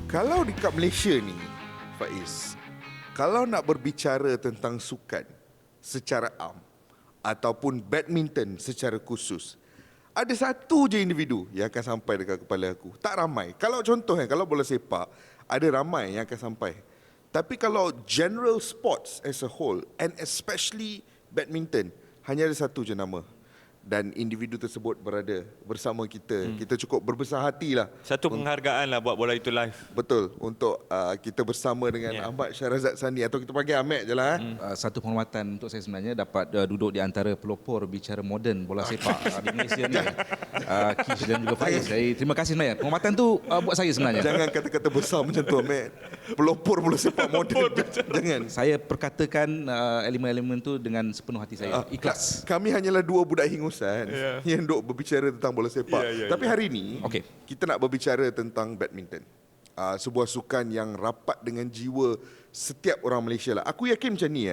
Kalau dekat Malaysia ni, Faiz, kalau nak berbicara tentang sukan secara am ataupun badminton secara khusus, ada satu je individu yang akan sampai dekat kepala aku. Tak ramai. Kalau contohnya, kalau bola sepak, ada ramai yang akan sampai. Tapi kalau general sports as a whole, and especially badminton, hanya ada satu je nama. Dan individu tersebut berada bersama kita. Kita cukup berbesar hatilah. Satu penghargaan lah buat bola itu live. Betul, untuk kita bersama dengan Ahmad Syarazad Sani, atau kita panggil Ahmad je lah. Satu penghormatan untuk saya sebenarnya dapat duduk di antara pelopor bicara moden bola sepak di Malaysia ni. Kish dan juga Faiz. Saya terima kasih sebenarnya. Penghormatan tu buat saya sebenarnya. Jangan kata-kata besar macam tu, Ahmad. Pelopor bola sepak moden. Jangan. Saya perkatakan elemen-elemen tu dengan sepenuh hati saya. Ikhlas. Kami hanyalah dua budak hingusan yang duk berbicara tentang bola sepak. Tapi hari ini kita nak berbicara tentang badminton. Sebuah sukan yang rapat dengan jiwa setiap orang Malaysia lah. Aku yakin macam ni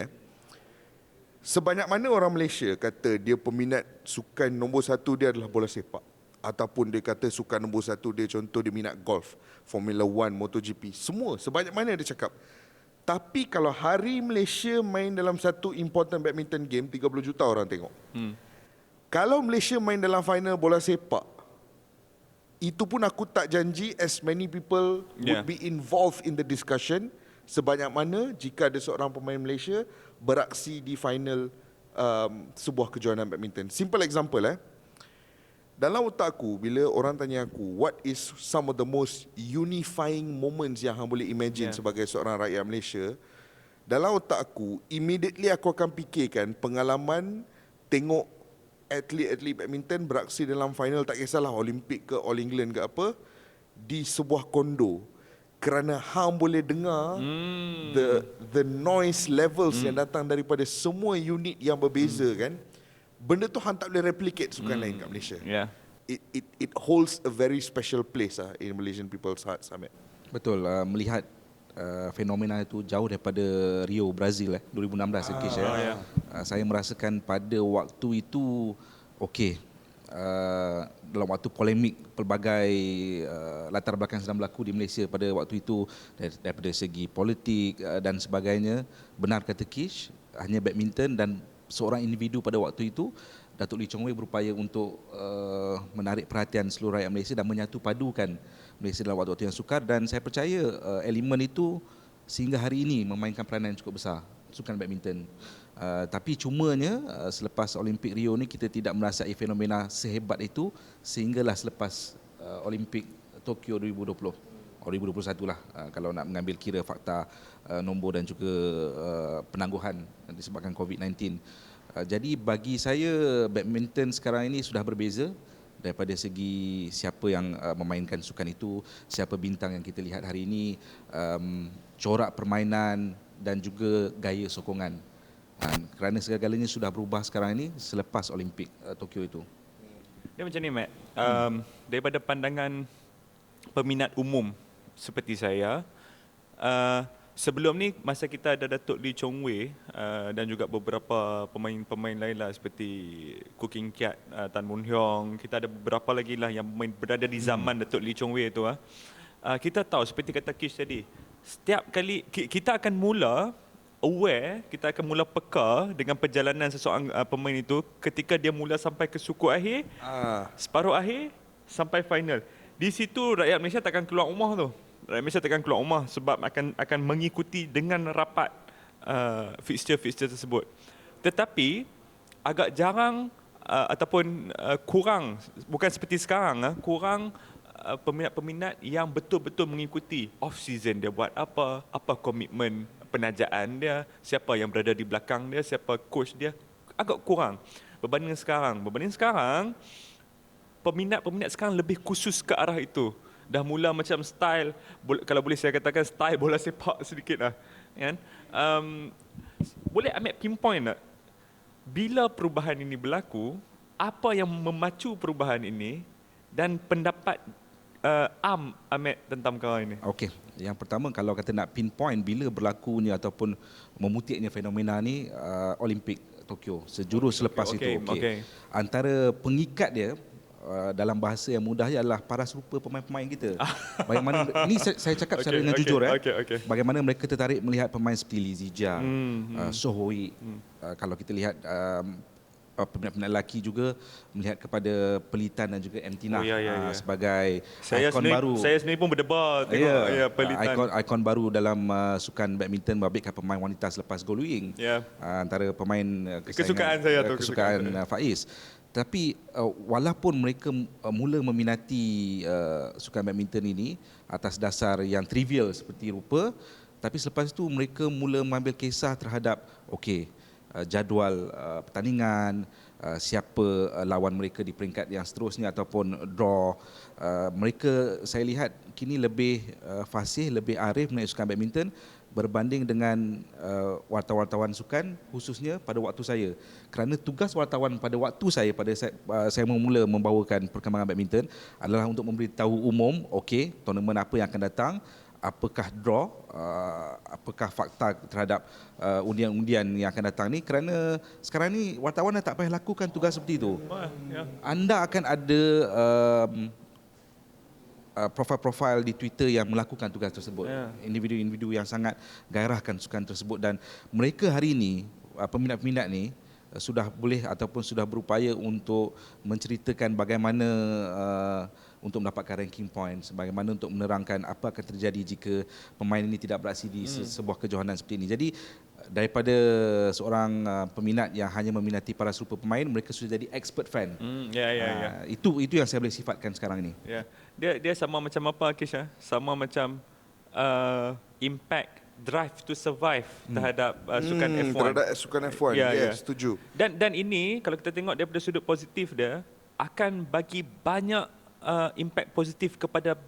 sebanyak mana orang Malaysia kata dia peminat sukan nombor satu dia adalah bola sepak, ataupun dia kata sukan nombor satu dia, contoh dia minat golf, Formula 1, MotoGP, semua sebanyak mana dia cakap. Tapi kalau hari Malaysia main dalam satu important badminton game, 30 juta orang tengok. Kalau Malaysia main dalam final bola sepak, itu pun aku tak janji as many people would be involved in the discussion sebanyak mana jika ada seorang pemain Malaysia beraksi di final sebuah kejohanan badminton. Simple example dalam otak aku, bila orang tanya aku what is some of the most unifying moments yang hang boleh imagine sebagai seorang rakyat Malaysia, dalam otak aku immediately aku akan fikirkan pengalaman tengok atlet-atlet badminton beraksi dalam final, tak kisahlah Olimpik ke All England ke apa, di sebuah kondo, kerana hang boleh dengar the noise levels yang datang daripada semua unit yang berbeza kan. Benda tu hang tak boleh replicate sukan lain kat Malaysia. It holds a very special place in Malaysian people's hearts, Ahmed. Betul, melihat fenomena itu jauh daripada Rio, Brazil 2016 saya merasakan pada waktu itu dalam waktu polemik pelbagai latar belakang sedang berlaku di Malaysia pada waktu itu, daripada segi politik dan sebagainya, benar kata Kish, hanya badminton dan seorang individu pada waktu itu, Datuk Lee Chong Wei, berupaya untuk menarik perhatian seluruh rakyat Malaysia dan menyatu padukan Malaysia dalam waktu-waktu yang sukar. Dan saya percaya elemen itu sehingga hari ini memainkan peranan yang cukup besar sukan badminton. Tapi cumanya selepas Olimpik Rio ni kita tidak merasai fenomena sehebat itu sehinggalah selepas Olimpik Tokyo 2020 2021 lah, kalau nak mengambil kira fakta nombor dan juga penangguhan disebabkan COVID-19. Jadi bagi saya badminton sekarang ini sudah berbeza daripada segi siapa yang memainkan sukan itu, siapa bintang yang kita lihat hari ini, corak permainan dan juga gaya sokongan. Kerana segala-galanya sudah berubah sekarang ini selepas Olimpik Tokyo itu. Dia macam ni, Matt. Daripada pandangan peminat umum seperti saya, sebelum ni masa kita ada Datuk Lee Chong Wei dan juga beberapa pemain-pemain lain lah seperti Koo King Kiat, Tan Mun Hyong, kita ada beberapa lagi lah yang berada di zaman Datuk Lee Chong Wei tu. Kita tahu seperti kata Kish tadi, setiap kali kita akan mula aware, kita akan mula peka dengan perjalanan seseorang pemain itu ketika dia mula sampai ke suku akhir, separuh akhir sampai final. Di situ rakyat Malaysia takkan keluar rumah tu. Rakyat Malaysia takkan keluar rumah sebab akan mengikuti dengan rapat fixture-fixture tersebut. Tetapi agak jarang ataupun kurang, bukan seperti sekarang, kurang peminat-peminat yang betul-betul mengikuti off-season dia buat apa komitmen penajaan dia, siapa yang berada di belakang dia, siapa coach dia, agak kurang berbanding sekarang. Peminat-peminat sekarang lebih khusus ke arah itu. Dah mula macam style, kalau boleh saya katakan style bola sepak sedikit lah, kan? Boleh ambil pinpoint tak bila perubahan ini berlaku, apa yang memacu perubahan ini, dan pendapat Ahmed tentang perkara ini? Okey, yang pertama kalau kata nak pinpoint bila berlakunya ataupun memutiknya fenomena ni, Olimpik Tokyo sejurus selepas itu. Antara pengikat dia dalam bahasa yang mudah adalah paras rupa pemain-pemain kita. Bagaimana ini saya cakap secara dengan jujur bagaimana mereka tertarik melihat pemain seperti Lee Zijia, Soh Hui. Kalau kita lihat peminat-peminat lelaki juga melihat kepada Pelitan dan juga Emtina sebagai ikon baru. Saya sendiri pun berdebar tengok Pelitan. Ikon baru dalam sukan badminton membabitkan pemain wanita selepas Goh Lu Ying. Antara pemain kesukaan saya tu, kesukaan Faiz. Tapi walaupun mereka mula meminati sukan badminton ini atas dasar yang trivial seperti rupa, tapi selepas itu mereka mula mengambil kisah terhadap jadual pertandingan, siapa lawan mereka di peringkat yang seterusnya ataupun draw. Mereka saya lihat kini lebih fasih, lebih arif mengenai sukan badminton berbanding dengan wartawan-wartawan sukan khususnya pada waktu saya. Kerana tugas wartawan pada waktu saya memula membawakan perkembangan badminton adalah untuk memberitahu umum, tournament apa yang akan datang, apakah draw, apakah fakta terhadap undian-undian yang akan datang ni. Kerana sekarang ni wartawan dah tak payah lakukan tugas seperti itu. Anda akan ada profil-profil di Twitter yang melakukan tugas tersebut. Individu-individu yang sangat gairahkan sukan tersebut, dan mereka hari ini, peminat-peminat ni sudah boleh ataupun sudah berupaya untuk menceritakan bagaimana untuk mendapatkan ranking points, bagaimana untuk menerangkan apa akan terjadi jika pemain ini tidak beraksi di sebuah kejohanan seperti ini. Jadi daripada seorang peminat yang hanya meminati paras rupa pemain, mereka sudah jadi expert fan. Itu yang saya boleh sifatkan sekarang ini. Dia sama macam apa, Kish? Sama macam impact, drive to survive terhadap sukan F1. Terhadap sukan F1, setuju. Dan ini kalau kita tengok daripada sudut positif dia, akan bagi banyak impact positif kepada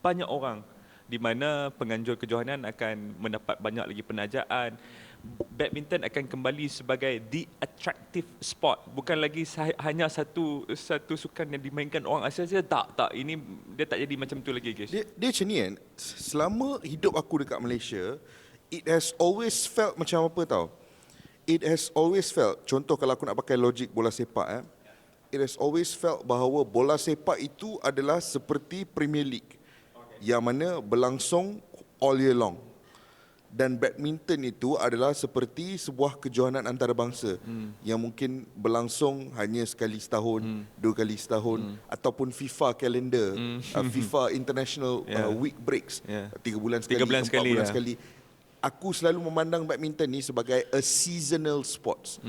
banyak orang, di mana penganjur kejohanan akan mendapat banyak lagi penajaan. Badminton akan kembali sebagai the attractive sport, bukan lagi hanya satu sukan yang dimainkan orang Asia saja. Tak, ini dia tak jadi macam tu lagi, guys. Dia macam ni kan, selama hidup aku dekat Malaysia, it has always felt macam apa tau. It has always felt, contoh kalau aku nak pakai logik bola sepak, it has always felt bahawa bola sepak itu adalah seperti Premier League, yang mana berlangsung all year long. Dan badminton itu adalah seperti sebuah kejohanan antarabangsa yang mungkin berlangsung hanya sekali setahun, 2 kali setahun, ataupun FIFA calendar, FIFA International week breaks, 3 bulan sekali, 4 bulan sekali. Aku selalu memandang badminton ni sebagai a seasonal sports.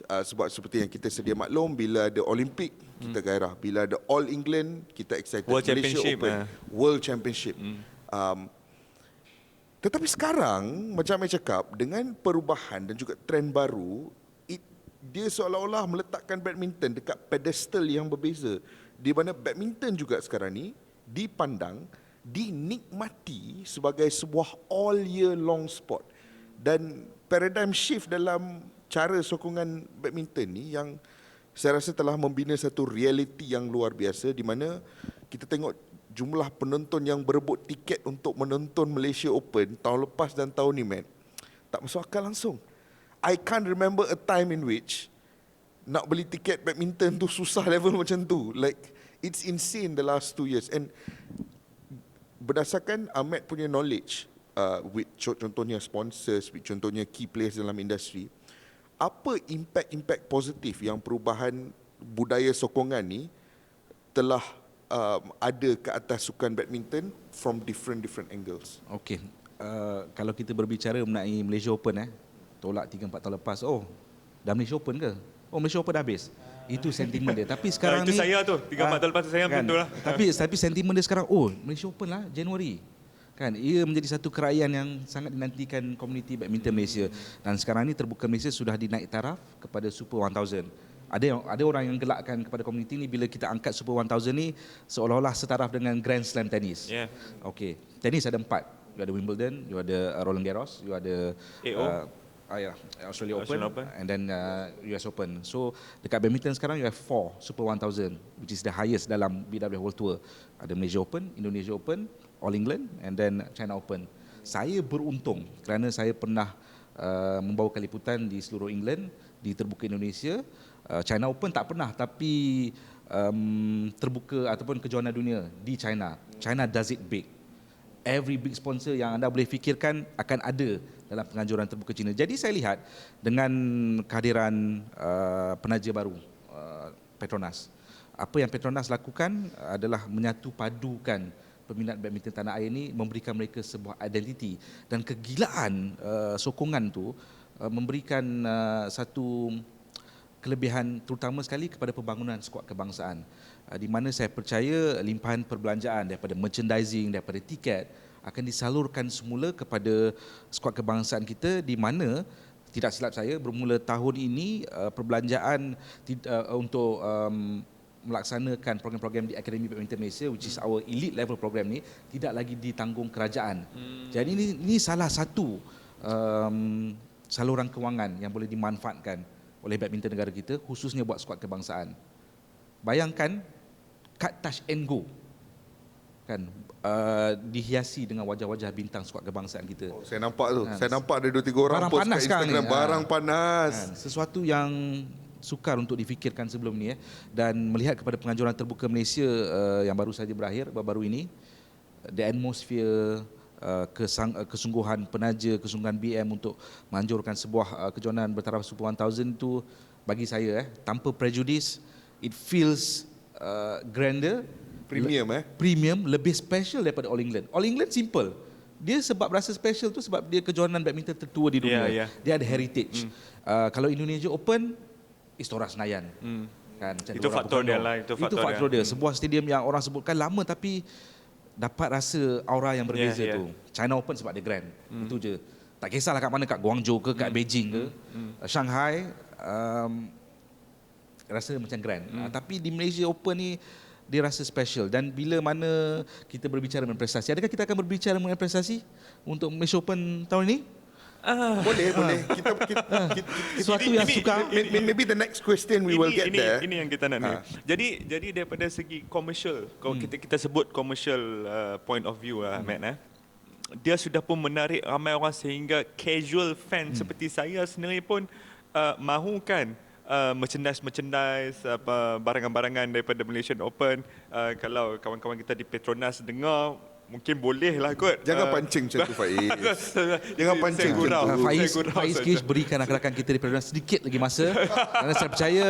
Sebab seperti yang kita sedia maklum, bila ada Olimpik, kita gairah. Bila ada All England, kita excited. World Malaysia Championship, Open, World Championship. Tetapi sekarang, macam saya cakap, dengan perubahan dan juga trend baru, dia seolah-olah meletakkan badminton dekat pedestal yang berbeza. Di mana badminton juga sekarang ni dipandang, dinikmati sebagai sebuah all year long sport. Dan paradigm shift dalam cara sokongan badminton ni yang saya rasa telah membina satu realiti yang luar biasa, di mana kita tengok jumlah penonton yang berebut tiket untuk menonton Malaysia Open tahun lepas dan tahun ni, Matt, tak masuk akal langsung. I can't remember a time in which nak beli tiket badminton tu susah level macam tu. Like, it's insane the last 2 years. And berdasarkan Ahmad punya knowledge, with contohnya sponsors, with contohnya key players dalam industri, apa impact positif yang perubahan budaya sokongan ni telah ada ke atas sukan badminton from different angles? Okey, kalau kita berbicara mengenai Malaysia Open, tolak 3-4 tahun lepas, dah Malaysia Open ke? Malaysia Open dah habis. Itu sentimen dia. Tapi sekarang itu ni, saya tu 3-4 tahun lepas saya kan, betul lah. Tapi sentimen dia sekarang, Malaysia Open lah Januari. Kan, ia menjadi satu kerajaan yang sangat dinantikan komuniti badminton Malaysia. Dan sekarang ni terbuka Malaysia sudah dinaik taraf kepada Super 1000. Ada orang yang gelakkan kepada komuniti ni bila kita angkat Super 1000 ni seolah-olah setaraf dengan Grand Slam tennis. Okey, tenis ada 4. You ada Wimbledon, you ada Roland Garros, you ada Australia Open, and then US Open. So dekat badminton sekarang you have 4 Super 1000, which is the highest dalam BWF World Tour. Ada Malaysia Open, Indonesia Open, All England, and then China Open. Saya beruntung kerana saya pernah membawa liputan di seluruh England, di terbuka Indonesia. China Open tak pernah, tapi terbuka ataupun kejohanan dunia di China. China does it big. Every big sponsor yang anda boleh fikirkan akan ada dalam penganjuran terbuka China. Jadi saya lihat dengan kehadiran penaja baru Petronas, apa yang Petronas lakukan adalah menyatu padukan peminat badminton tanah air ini, memberikan mereka sebuah identiti, dan kegilaan sokongan tu memberikan satu kelebihan terutama sekali kepada pembangunan skuad kebangsaan, di mana saya percaya limpahan perbelanjaan daripada merchandising, daripada tiket akan disalurkan semula kepada skuad kebangsaan kita, di mana tidak silap saya bermula tahun ini perbelanjaan untuk melaksanakan program-program di Akademi Badminton Malaysia, which is our elite level program ni, tidak lagi ditanggung kerajaan. Jadi ini salah satu saluran kewangan yang boleh dimanfaatkan oleh badminton negara kita, khususnya buat skuad kebangsaan. Bayangkan kad touch and go kan, dihiasi dengan wajah-wajah bintang skuad kebangsaan kita. Saya nampak tu. Saya nampak ada 2-3 orang barang post panas kat Instagram, ni. Barang panas. Sesuatu yang sukar untuk difikirkan sebelum ni. Dan melihat kepada penganjuran terbuka Malaysia yang baru saja berakhir, baru-baru ini, the atmosphere, kesungguhan penaja, kesungguhan BM untuk menganjurkan sebuah kejohanan bertaraf Super 1000 itu, bagi saya tanpa prejudice, it feels grander, premium, lebih special daripada All England. All England simple. Dia sebab rasa special tu sebab dia kejohanan badminton tertua di dunia. Dia ada heritage. Kalau Indonesia Open, Istora Senayan. Kan, itu faktor dia lah. Itu faktor dia. Sebuah stadium yang orang sebutkan lama tapi dapat rasa aura yang berbeza tu. China Open sebab dia grand. Itu je. Tak kisahlah kat mana, kat Guangzhou ke, kat Beijing ke, Shanghai, rasa macam grand. Tapi di Malaysia Open ni dia rasa special. Dan bila mana kita berbicara mengenai prestasi, adakah kita akan berbicara mengenai prestasi untuk Malaysia Open tahun ini? Boleh. Kita sesuatu yang suka. Maybe the next question we will get there. Ini yang kita nak ni. Jadi daripada segi commercial, kalau kita sebut commercial point of view Matt, dia sudah pun menarik ramai orang sehingga casual fan seperti saya sendiri pun mahukan merchandise, barangan-barangan daripada Malaysian Open. Kalau kawan-kawan kita di Petronas dengar, mungkin boleh lah kot. Jangan pancing macam tu, Faiz. Jangan pancing macam tu. Faiz Kish berikan rakan-rakan kita di Petronas sedikit lagi masa. Kerana saya percaya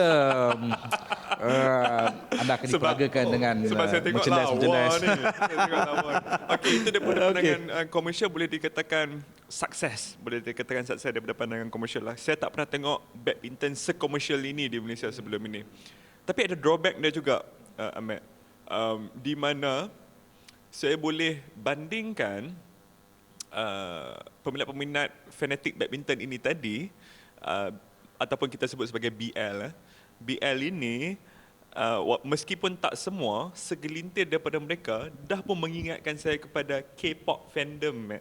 anda akan diperagakan dengan merchandise. Okey, itu daripada pandangan komersial boleh dikatakan sukses. Daripada pandangan komersial lah. Saya tak pernah tengok badminton sekomersial ini di Malaysia sebelum ini. Tapi ada drawback dia juga, Ahmad. Di mana saya boleh bandingkan peminat-peminat fanatik badminton ini tadi, ataupun kita sebut sebagai BL. BL ini, meskipun tak semua, segelintir daripada mereka dah pun mengingatkan saya kepada K-pop fandom,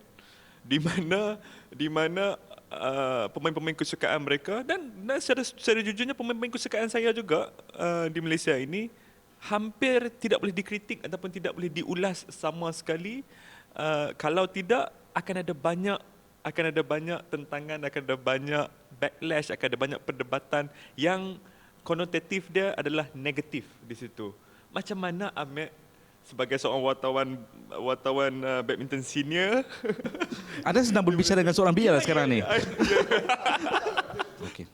di mana pemain-pemain kesukaan mereka dan secara jujurnya pemain-pemain kesukaan saya juga di Malaysia ini hampir tidak boleh dikritik ataupun tidak boleh diulas sama sekali. Kalau tidak, akan ada banyak tentangan, akan ada banyak backlash, akan ada banyak perdebatan yang konotatif dia adalah negatif di situ. Macam mana Ahmad sebagai seorang wartawan badminton senior Anda sedang berbicara dengan seorang BL sekarang ni. Okey.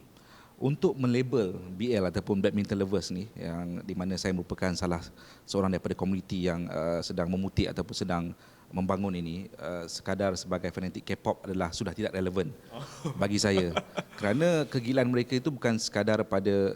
Untuk melabel BL ataupun badminton lovers ni, yang di mana saya merupakan salah seorang daripada komuniti yang sedang memutik ataupun sedang membangun ini, sekadar sebagai fanatik K-pop adalah sudah tidak relevan bagi saya. Kerana kegilaan mereka itu bukan sekadar kepada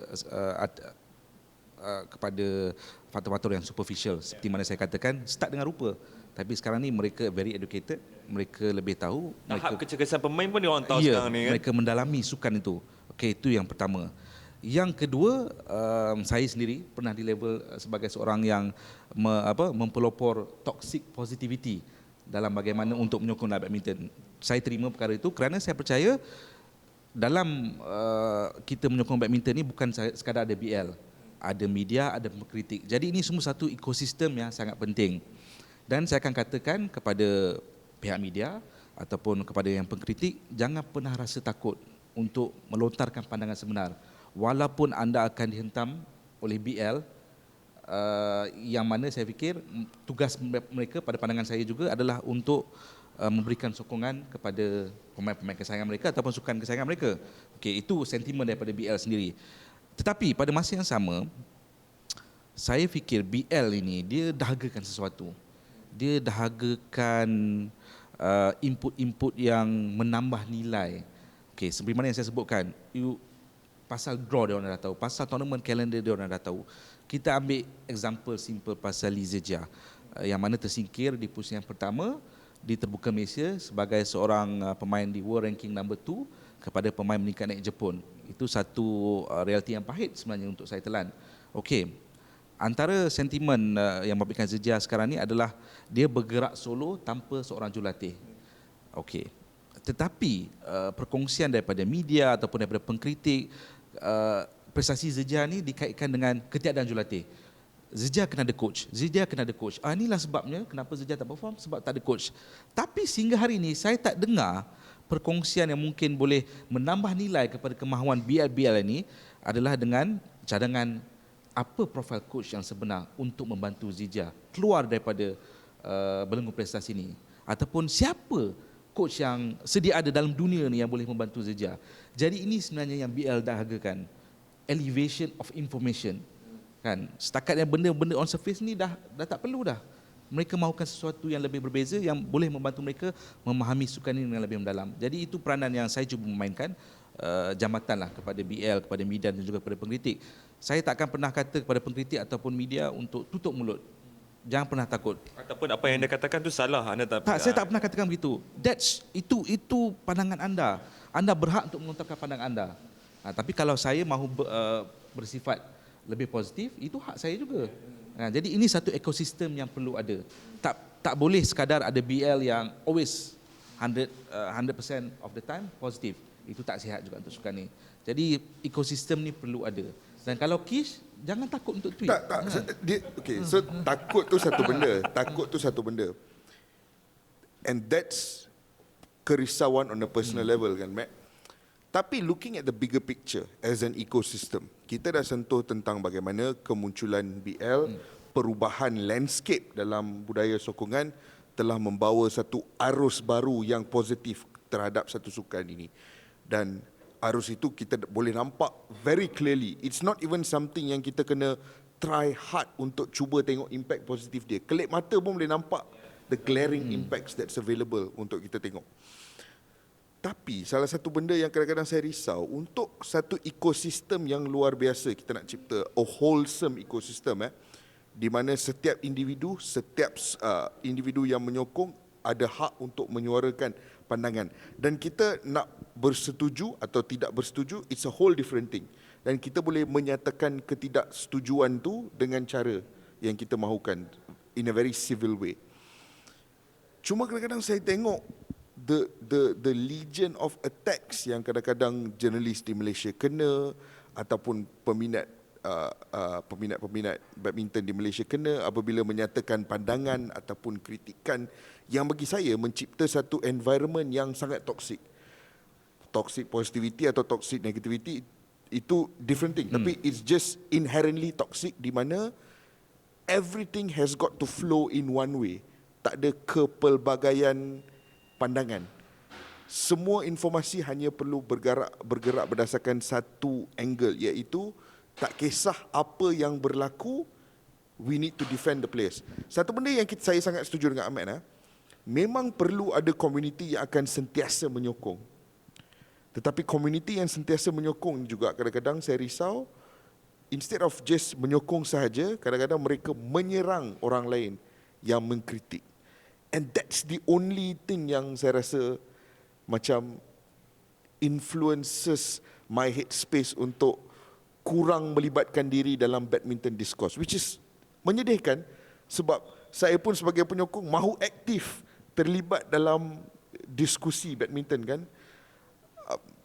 faktor-faktor yang superficial, seperti mana saya katakan, start dengan rupa. Tapi sekarang ni mereka very educated, mereka lebih tahu. Tahap kecergasan pemain pun dia orang tahu sekarang ni kan. Mereka mendalami sukan itu. Okey, itu yang pertama. Yang kedua, saya sendiri pernah dilabel sebagai seorang yang mempelopor toxic positivity dalam bagaimana untuk menyokong badminton. Saya terima perkara itu kerana saya percaya dalam kita menyokong badminton ni bukan sekadar ada BL, ada media, ada pengkritik. Jadi ini semua satu ekosistem yang sangat penting. Dan saya akan katakan kepada pihak media ataupun kepada yang pengkritik, jangan pernah rasa takut untuk melontarkan pandangan sebenar. Walaupun anda akan dihentam oleh BL, yang mana saya fikir tugas mereka pada pandangan saya juga adalah untuk memberikan sokongan kepada pemain-pemain kesayangan mereka ataupun sukan kesayangan mereka. Okey, itu sentimen daripada BL sendiri. Tetapi pada masa yang sama, saya fikir BL ini dia dahagakan sesuatu. Dia dahagakan input-input yang menambah nilai. Okey, seperti mana yang saya sebutkan, pasal draw dia orang dah tahu, pasal tournament calendar dia orang dah tahu. Kita ambil example simple pasal Lee Zejia yang mana tersingkir di pusingan pertama di Terbuka Malaysia sebagai seorang pemain di World Ranking number 2 kepada pemain meningkat naik Jepun. Itu satu realiti yang pahit sebenarnya untuk saya telan. Okey. Antara sentimen yang membabitkan Zejia sekarang ni adalah dia bergerak solo tanpa seorang jurulatih. Okey. Tetapi perkongsian daripada media ataupun daripada pengkritik prestasi Zejia ni dikaitkan dengan ketiadaan jurulatih. Zejia kena ada coach. Zejia kena ada coach. Inilah sebabnya kenapa Zejia tak perform, sebab tak ada coach. Tapi sehingga hari ini saya tak dengar perkongsian yang mungkin boleh menambah nilai kepada kemahuan BL ini adalah dengan cadangan apa profil coach yang sebenar untuk membantu Zejia keluar daripada belenggu prestasi ini, ataupun siapa coach yang sedia ada dalam dunia ni yang boleh membantu Zejia. Jadi ini sebenarnya yang BL dahagakan, elevation of information. Kan, setakat yang benda-benda on surface ni dah tak perlu dah. Mereka mahukan sesuatu yang lebih berbeza yang boleh membantu mereka memahami sukan ini dengan lebih mendalam. Jadi itu peranan yang saya cuba memainkan jambatan lah kepada BL, kepada media dan juga kepada pengkritik. Saya tak akan pernah kata kepada pengkritik ataupun media untuk tutup mulut. Jangan pernah takut. Ataupun apa yang anda katakan tu salah. Anda tak saya tak pernah katakan begitu. Itu pandangan anda. Anda berhak untuk melontarkan pandangan anda. Tapi kalau saya mahu bersifat lebih positif, itu hak saya juga. Jadi ini satu ekosistem yang perlu ada. Tak boleh sekadar ada BL yang always 100% of the time positif. Itu tak sihat juga untuk sukan ni. Jadi ekosistem ni perlu ada. Dan kalau Kish, jangan takut untuk tweet. So takut tu satu benda. Takut tu satu benda. And that's kerisauan on a personal level kan, Matt. Tapi looking at the bigger picture as an ecosystem, kita dah sentuh tentang bagaimana kemunculan BL, perubahan landscape dalam budaya sokongan telah membawa satu arus baru yang positif terhadap satu sukan ini. Dan arus itu kita boleh nampak very clearly. It's not even something yang kita kena try hard untuk cuba tengok impact positif dia. Kelip mata pun boleh nampak the glaring impacts that's available untuk kita tengok. Tapi salah satu benda yang kadang-kadang saya risau, untuk satu ekosistem yang luar biasa, kita nak cipta a wholesome ecosystem, di mana setiap individu yang menyokong ada hak untuk menyuarakan pandangan. Dan kita nak bersetuju atau tidak bersetuju, it's a whole different thing. Dan kita boleh menyatakan ketidaksetujuan tu dengan cara yang kita mahukan, in a very civil way. Cuma kadang-kadang saya tengok the legion of attacks yang kadang-kadang jurnalis di Malaysia kena, ataupun peminat badminton di Malaysia kena apabila menyatakan pandangan ataupun kritikan yang bagi saya mencipta satu environment yang sangat toxic. Toxic positivity atau toxic negativity itu different thing, tapi it's just inherently toxic, di mana everything has got to flow in one way. Tak ada kepelbagaian pandangan. Semua informasi hanya perlu bergerak berdasarkan satu angle, iaitu tak kisah apa yang berlaku, we need to defend the players. Satu benda yang saya sangat setuju dengan Ahmad, memang perlu ada community yang akan sentiasa menyokong. Tetapi community yang sentiasa menyokong juga kadang-kadang saya risau, instead of just menyokong sahaja, kadang-kadang mereka menyerang orang lain yang mengkritik. And that's the only thing yang saya rasa macam influences my headspace untuk kurang melibatkan diri dalam badminton discourse, which is menyedihkan sebab saya pun sebagai penyokong mahu aktif terlibat dalam diskusi badminton kan.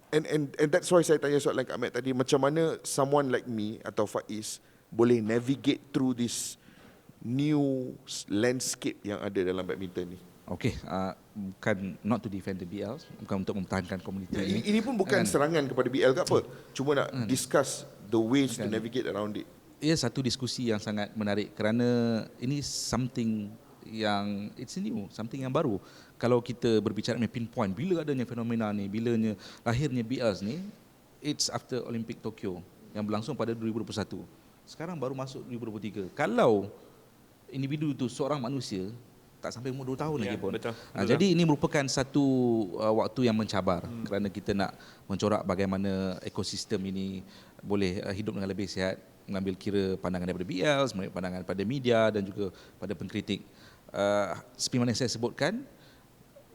And that's why saya tanya soalan Kak Ahmad tadi, macam mana someone like me atau Faiz boleh navigate through this new landscape yang ada dalam badminton ni. Okey, bukan not to defend the BL, bukan untuk mempertahankan komuniti ini. Ini pun bukan serangan kepada BL ke apa. Cuma nak discuss the ways to navigate around it. ia satu diskusi yang sangat menarik kerana ini something yang it's new, something yang baru. Kalau kita berbicara pinpoint bila adanya fenomena ni, bilanya lahirnya BLs ni, it's after Olympic Tokyo yang berlangsung pada 2021. Sekarang baru masuk 2023. Kalau individu itu seorang manusia tak sampai umur 2 tahun lagi pun. Betul. Jadi ini merupakan satu waktu yang mencabar kerana kita nak mencorak bagaimana ekosistem ini boleh hidup dengan lebih sihat, mengambil kira pandangan daripada BLs, mengambil pandangan pada media dan juga pada pengkritik. Seperti mana saya sebutkan,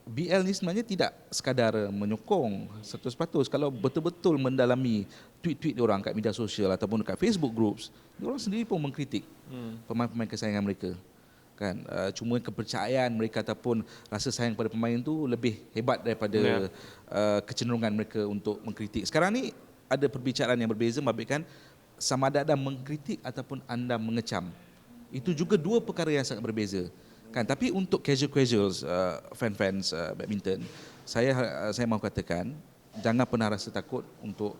BL ni sebenarnya tidak sekadar menyokong 100%. Kalau betul-betul mendalami tweet-tweet diorang kat media sosial ataupun dekat Facebook groups, diorang sendiri pun mengkritik pemain-pemain kesayangan mereka. Kan, cuma kepercayaan mereka ataupun rasa sayang pada pemain tu lebih hebat daripada kecenderungan mereka untuk mengkritik. Sekarang ni ada perbicaraan yang berbeza membabitkan sama ada anda mengkritik ataupun anda mengecam. Itu juga dua perkara yang sangat berbeza. Kan, tapi untuk casuals, fans badminton, saya mahu katakan jangan pernah rasa takut untuk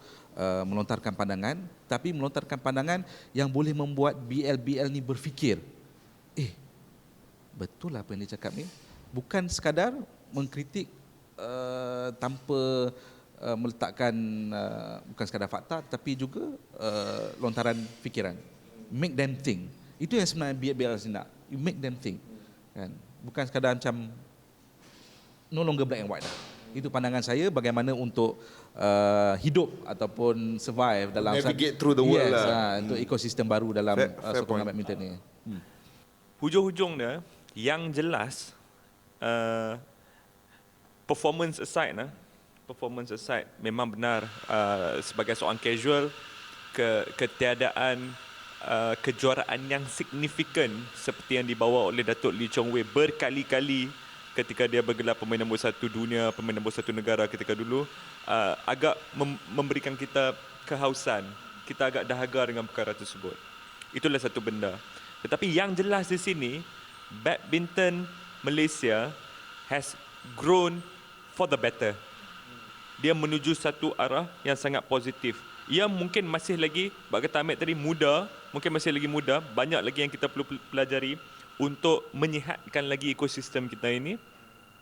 melontarkan pandangan, tapi melontarkan pandangan yang boleh membuat BL ni berfikir. Betul lah apa yang dia cakap ni. Bukan sekadar mengkritik tanpa meletakkan bukan sekadar fakta, tapi juga lontaran fikiran. Make them think. Itu yang sebenarnya BL nak. You make them think. Kan? Bukan sekadar macam no longer black and white lah. Itu pandangan saya bagaimana untuk hidup ataupun survive dalam navigate through the world lah. Untuk ekosistem baru dalam sokongan badminton ni. Hujung-hujung dia yang jelas performance aside memang benar sebagai seorang casual ketiadaan kejuaraan yang signifikan seperti yang dibawa oleh Datuk Lee Chong Wei berkali-kali ketika dia bergelar pemain nombor 1 dunia, pemain nombor 1 negara ketika dulu, agak memberikan kita kehausan. Kita agak dahaga dengan perkara tersebut. Itulah satu benda. Tetapi yang jelas di sini, badminton Malaysia has grown for the better. Dia menuju satu arah yang sangat positif. Ia mungkin masih lagi, bak kata Ahmed tadi, muda, mungkin masih lagi muda, banyak lagi yang kita perlu pelajari untuk menyihatkan lagi ekosistem kita ini.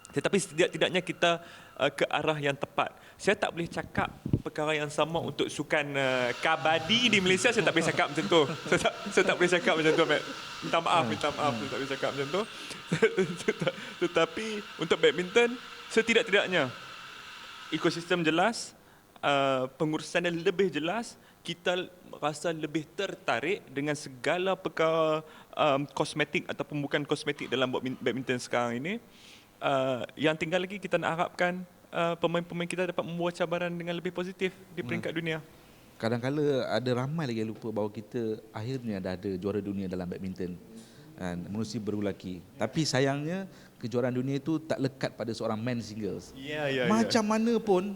Tetapi setidak-tidaknya kita ke arah yang tepat. Saya tak boleh cakap perkara yang sama untuk sukan kabadi di Malaysia. Saya tak boleh cakap macam tu. Saya tak boleh cakap macam tu, Matt. Minta maaf. Saya tak boleh cakap macam tu. Tetapi untuk badminton, setidak-tidaknya ekosistem jelas, pengurusan yang lebih jelas, kita rasa lebih tertarik dengan segala perkara kosmetik ataupun bukan kosmetik dalam badminton sekarang ini. Yang tinggal lagi kita nak harapkan pemain-pemain kita dapat membawa cabaran dengan lebih positif di peringkat dunia. Kadang-kadang ada ramai lagi yang lupa bahawa kita akhirnya dah ada juara dunia dalam badminton. Manusia berulaki. Tapi sayangnya kejuaraan dunia itu tak lekat pada seorang man singles. Macam mana pun,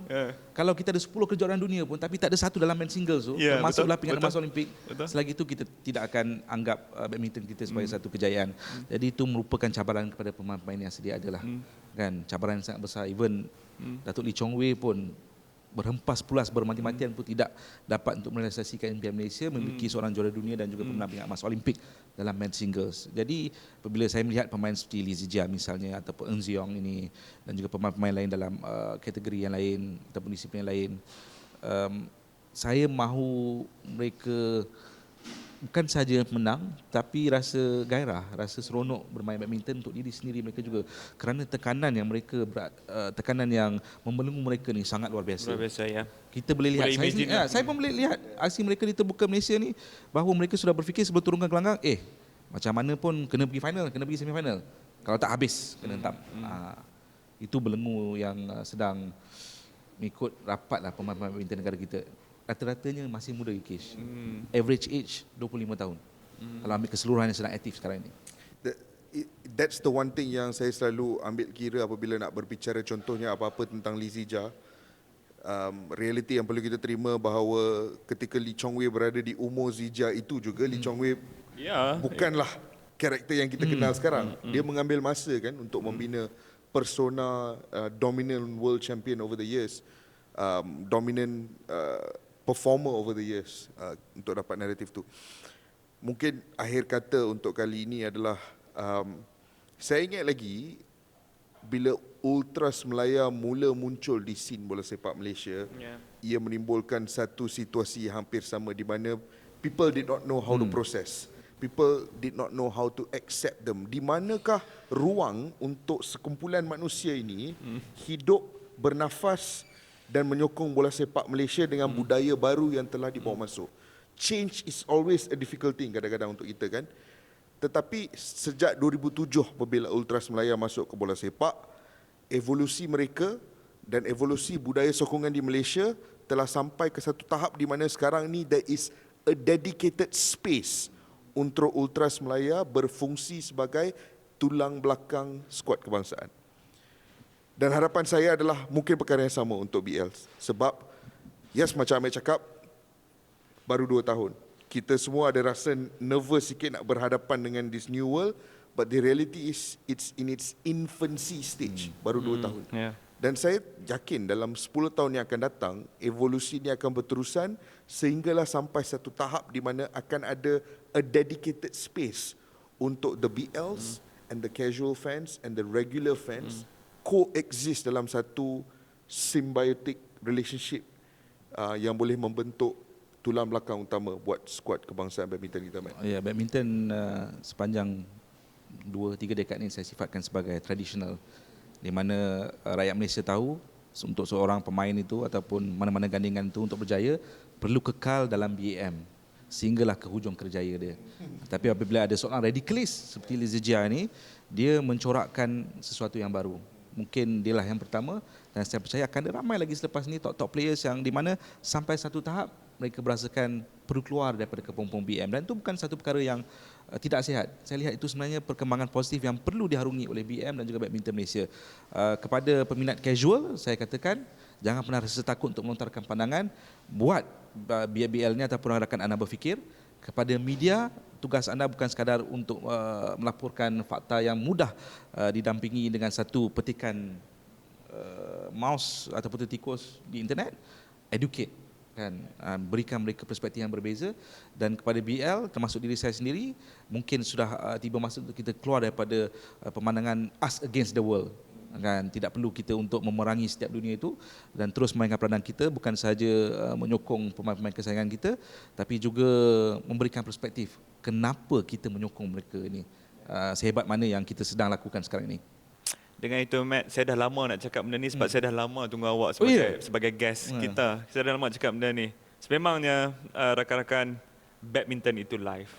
kalau kita ada 10 kejuaraan dunia pun tapi tak ada satu dalam man singles tu, termasuklah pingat emas Olimpik, selagi itu kita tidak akan anggap badminton kita sebagai satu kejayaan. Jadi itu merupakan cabaran kepada pemain-pemain yang sedia adalah. Kan, cabaran yang sangat besar. Even Datuk Lee Chong Wei pun berhempas pulas bermati-matian pun tidak dapat untuk merealisasikan impian Malaysia memiliki seorang juara dunia dan juga pemenang pingat emas Olimpik dalam men's singles. Jadi apabila saya melihat pemain seperti Lee Zijia misalnya ataupun Ng Ziong ini dan juga pemain-pemain lain dalam kategori yang lain ataupun disiplin yang lain, saya mahu mereka bukan sahaja menang tapi rasa gairah, rasa seronok bermain badminton untuk diri sendiri mereka juga, kerana tekanan yang mereka tekanan yang membelenggu mereka ni sangat luar biasa. Luar biasa, ya. Kita boleh lihat, saya pun boleh lihat aksi mereka di terbuka Malaysia ni, bahawa mereka sudah berfikir sebelum turun ke gelanggang, macam mana pun kena pergi final, kena pergi semi-final. Kalau tak habis kena hentam. Itu belenggu yang sedang mengikut rapatlah pemain-pemain badminton negara kita. Rata-ratanya masih muda, Kish. Average age 25 tahun. Kalau ambil keseluruhan yang sedang aktif sekarang ini. That's the one thing yang saya selalu ambil kira apabila nak berbicara contohnya apa-apa tentang Lee Zijia. Realiti yang perlu kita terima bahawa ketika Lee Chong Wei berada di umur Zijia itu juga, Lee Chong Wei bukanlah karakter yang kita kenal sekarang. Dia mengambil masa kan untuk membina persona dominant world champion over the years, dominant performer over the years untuk dapat naratif tu. mungkin akhir kata untuk kali ini adalah saya ingat lagi bila Ultras Melaya mula muncul di scene bola sepak Malaysia, ia menimbulkan satu situasi hampir sama di mana people did not know how to process. People did not know how to accept them. Di manakah ruang untuk sekumpulan manusia ini hidup, bernafas dan menyokong bola sepak Malaysia dengan budaya baru yang telah dibawa masuk. Change is always a difficult thing kadang-kadang untuk kita kan. Tetapi sejak 2007 apabila Ultras Melaya masuk ke bola sepak, evolusi mereka dan evolusi budaya sokongan di Malaysia telah sampai ke satu tahap di mana sekarang ni there is a dedicated space untuk Ultras Melaya berfungsi sebagai tulang belakang skuad kebangsaan. Dan harapan saya adalah mungkin perkara yang sama untuk BL. Sebab, yes macam Ahmed cakap, baru 2 tahun. Kita semua ada rasa nervous sikit nak berhadapan dengan this new world, but the reality is it's in its infancy stage, baru 2 tahun. Dan saya yakin dalam 10 tahun yang akan datang, evolusi ini akan berterusan sehinggalah sampai satu tahap di mana akan ada a dedicated space untuk the BLs and the casual fans and the regular fans coexist dalam satu symbiotic relationship yang boleh membentuk tulang belakang utama buat skuad kebangsaan badminton kita. Ya, badminton sepanjang 2-3 dekad ini saya sifatkan sebagai tradisional, di mana rakyat Malaysia tahu untuk seorang pemain itu ataupun mana-mana gandingan itu untuk berjaya perlu kekal dalam BAM sehinggalah ke hujung kerjaya dia. Tapi apabila ada seorang radikalis seperti Lee Zijia ni, dia mencorakkan sesuatu yang baru. Mungkin dialah yang pertama dan saya percaya akan ada ramai lagi selepas ni top players yang di mana sampai satu tahap mereka berasakan perlu keluar daripada kepompong BM, dan itu bukan satu perkara yang tidak sihat. Saya lihat itu sebenarnya perkembangan positif yang perlu diharungi oleh BM dan juga badminton Malaysia. Kepada peminat casual, saya katakan jangan pernah rasa takut untuk melontarkan pandangan, buat BL ni ataupun rakan anda berfikir. Kepada media, tugas anda bukan sekadar untuk melaporkan fakta yang mudah didampingi dengan satu petikan mouse ataupun tikus di internet. Educate, kan, berikan mereka perspektif yang berbeza. Dan kepada BL, termasuk diri saya sendiri, mungkin sudah tiba masa untuk kita keluar daripada pemandangan us against the world. Kan, tidak perlu kita untuk memerangi setiap dunia itu dan terus memainkan peranan kita, bukan sahaja menyokong pemain-pemain kesayangan kita, tapi juga memberikan perspektif kenapa kita menyokong mereka ini, sehebat mana yang kita sedang lakukan sekarang ini. Dengan itu, Matt, saya dah lama nak cakap benda ni sebab saya dah lama tunggu awak sebagai guest kita. Saya dah lama cakap benda ni. Sememangnya rakan-rakan badminton itu live.